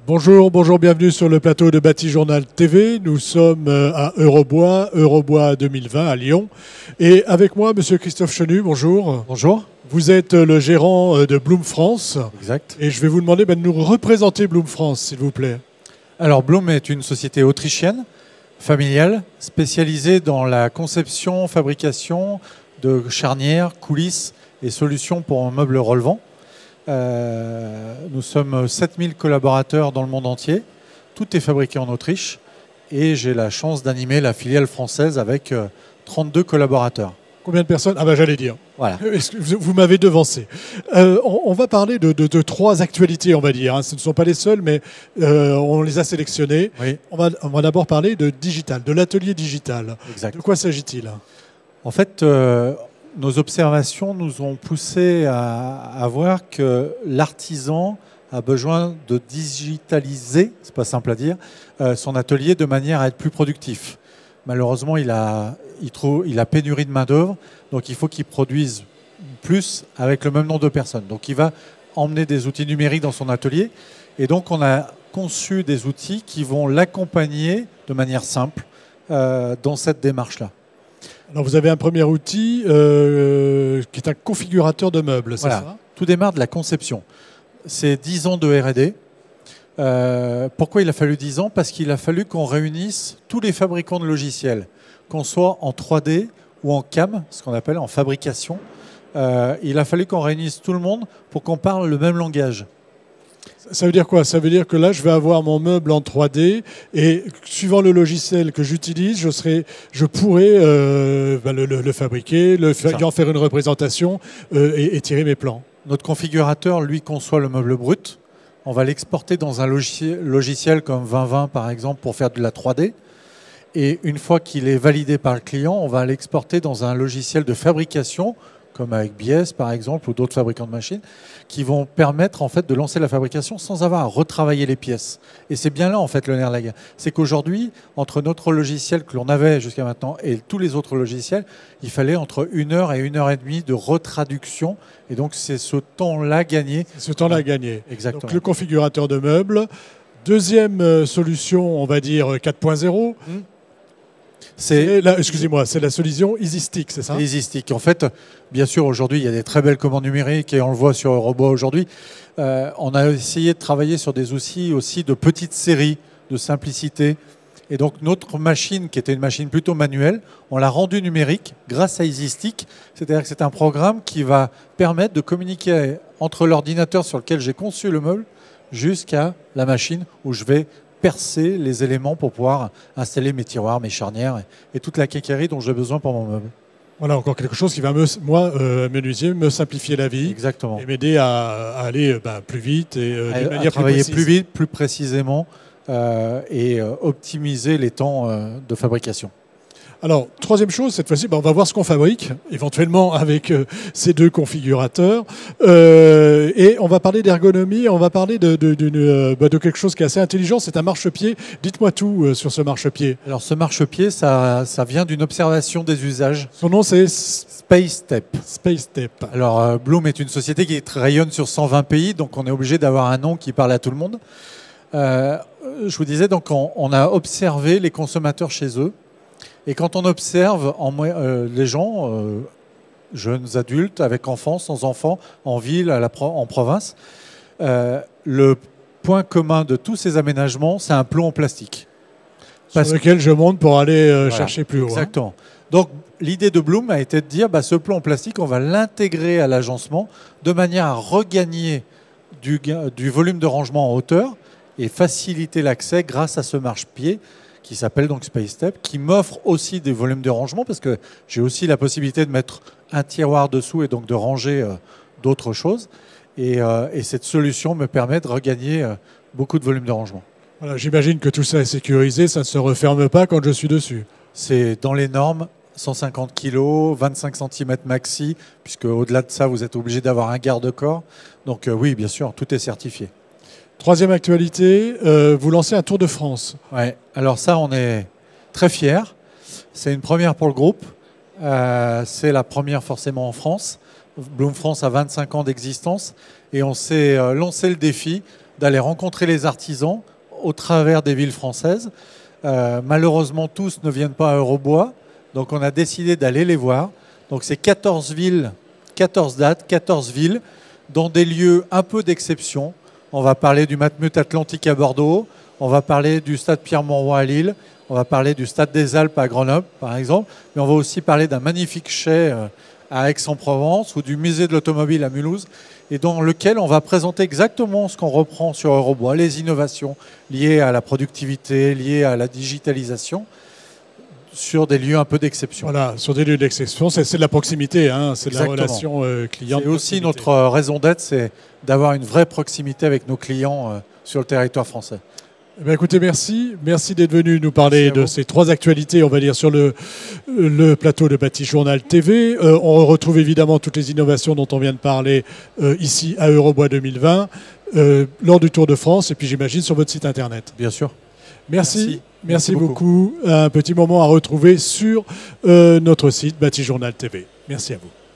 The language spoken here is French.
Bonjour, bonjour, bienvenue sur le plateau de Bâti Journal TV. Nous sommes à Eurobois 2020 à Lyon. Et avec moi, Monsieur Christophe Chenu, bonjour. Bonjour. Vous êtes le gérant de Bloom France. Exact. Et je vais vous demander de nous représenter Bloom France, s'il vous plaît. Alors Bloom est une société autrichienne, familiale, spécialisée dans la conception, fabrication de charnières, coulisses et solutions pour un meuble relevant. Nous sommes 7000 collaborateurs dans le monde entier. Tout est fabriqué en Autriche et j'ai la chance d'animer la filiale française avec 32 collaborateurs. Combien de personnes? Ah ben j'allais dire. Voilà. Vous m'avez devancé. On va parler de trois actualités, on va dire. Hein. Ce ne sont pas les seules, mais on les a sélectionnées. Oui. On va d'abord parler de digital, de l'atelier digital. Exact. De quoi s'agit-il? En fait, nos observations nous ont poussé à voir que l'artisan a besoin de digitaliser, c'est pas simple à dire, son atelier de manière à être plus productif. Malheureusement, il a pénurie de main-d'œuvre, donc il faut qu'il produise plus avec le même nombre de personnes. Donc il va emmener des outils numériques dans son atelier. Et donc on a conçu des outils qui vont l'accompagner de manière simple dans cette démarche-là. Alors vous avez un premier outil qui est un configurateur de meubles, c'est ça? Tout démarre de la conception. C'est 10 ans de R&D. Pourquoi il a fallu 10 ans? Parce qu'il a fallu qu'on réunisse tous les fabricants de logiciels, qu'on soit en 3D ou en CAM, ce qu'on appelle en fabrication. Il a fallu qu'on réunisse tout le monde pour qu'on parle le même langage. Ça veut dire quoi? Ça veut dire que là, je vais avoir mon meuble en 3D et suivant le logiciel que j'utilise, je pourrais le fabriquer, en faire une représentation et tirer mes plans. Notre configurateur, lui, conçoit le meuble brut. On va l'exporter dans un logiciel comme 2020, par exemple, pour faire de la 3D. Et une fois qu'il est validé par le client, on va l'exporter dans un logiciel de fabrication, comme avec BS par exemple, ou d'autres fabricants de machines, qui vont permettre en fait de lancer la fabrication sans avoir à retravailler les pièces. Et c'est bien là en fait le nerf de la guerre. C'est qu'aujourd'hui, entre notre logiciel que l'on avait jusqu'à maintenant et tous les autres logiciels, il fallait entre 1 heure et 1 heure et demie de retraduction. Et donc c'est ce temps-là gagné. Ce temps-là gagné. Exactement. Donc le configurateur de meubles. Deuxième solution, on va dire 4.0. Excusez-moi, c'est la solution EasyStick, c'est ça? EasyStick. En fait, bien sûr, aujourd'hui, il y a des très belles commandes numériques et on le voit sur Eurobois aujourd'hui. On a essayé de travailler sur des outils aussi de petites séries, de simplicité. Et donc, notre machine, qui était une machine plutôt manuelle, on l'a rendue numérique grâce à EasyStick. C'est-à-dire que c'est un programme qui va permettre de communiquer entre l'ordinateur sur lequel j'ai conçu le meuble jusqu'à la machine où je vais percer les éléments pour pouvoir installer mes tiroirs, mes charnières et toute la quincaillerie dont j'ai besoin pour mon meuble. Voilà, encore quelque chose qui va, menuisier, me simplifier la vie. Exactement. Et m'aider à aller plus vite et d'une manière travailler plus plus vite, plus précisément et optimiser les temps de fabrication. Alors, troisième chose, cette fois-ci, on va voir ce qu'on fabrique, éventuellement avec ces deux configurateurs. Et on va parler d'ergonomie, on va parler de quelque chose qui est assez intelligent, c'est un marchepied. Dites-moi tout sur ce marchepied. Alors, ce marchepied, ça vient d'une observation des usages. Son nom, c'est SpaceStep. SpaceStep. Alors, Bloom est une société qui rayonne sur 120 pays, donc on est obligé d'avoir un nom qui parle à tout le monde. Je vous disais, donc, on a observé les consommateurs chez eux. Et quand on observe les gens, jeunes adultes, avec enfants, sans enfants, en ville, en province, le point commun de tous ces aménagements, c'est un plomb en plastique. Sur lequel je monte pour aller chercher plus haut. Exactement. Donc l'idée de Bloom a été de dire, ce plomb en plastique, on va l'intégrer à l'agencement de manière à regagner du volume de rangement en hauteur et faciliter l'accès grâce à ce marchepied qui s'appelle donc SpaceStep, qui m'offre aussi des volumes de rangement parce que j'ai aussi la possibilité de mettre un tiroir dessous et donc de ranger d'autres choses. Et cette solution me permet de regagner beaucoup de volume de rangement. Voilà, j'imagine que tout ça est sécurisé, ça ne se referme pas quand je suis dessus. C'est dans les normes, 150 kg, 25 cm maxi, puisque au-delà de ça, vous êtes obligé d'avoir un garde-corps. Donc oui, bien sûr, tout est certifié. Troisième actualité, vous lancez un Tour de France. Oui, alors ça, on est très fiers. C'est une première pour le groupe. C'est la première forcément en France. Bloom France a 25 ans d'existence et on s'est lancé le défi d'aller rencontrer les artisans au travers des villes françaises. Malheureusement, tous ne viennent pas à Eurobois, donc on a décidé d'aller les voir. Donc c'est 14 villes, 14 dates, 14 villes, dans des lieux un peu d'exception. On va parler du Matmut Atlantique à Bordeaux, on va parler du stade Pierre-Mauroy à Lille, on va parler du stade des Alpes à Grenoble, par exemple, mais on va aussi parler d'un magnifique chai à Aix-en-Provence ou du musée de l'automobile à Mulhouse, et dans lequel on va présenter exactement ce qu'on reprend sur Eurobois, les innovations liées à la productivité, liées à la digitalisation, sur des lieux un peu d'exception. Voilà, sur des lieux d'exception, c'est de la proximité, hein, c'est de la Exactement. relation client. C'est aussi notre raison d'être, c'est d'avoir une vraie proximité avec nos clients sur le territoire français. Eh bien, écoutez, merci. Merci d'être venu nous parler de ces 3 actualités, on va dire, sur le plateau de Bâti Journal TV. On retrouve évidemment toutes les innovations dont on vient de parler ici à Eurobois 2020, lors du Tour de France, et puis j'imagine sur votre site internet. Bien sûr. Merci beaucoup. Un petit moment à retrouver sur notre site Bâti Journal TV. Merci à vous.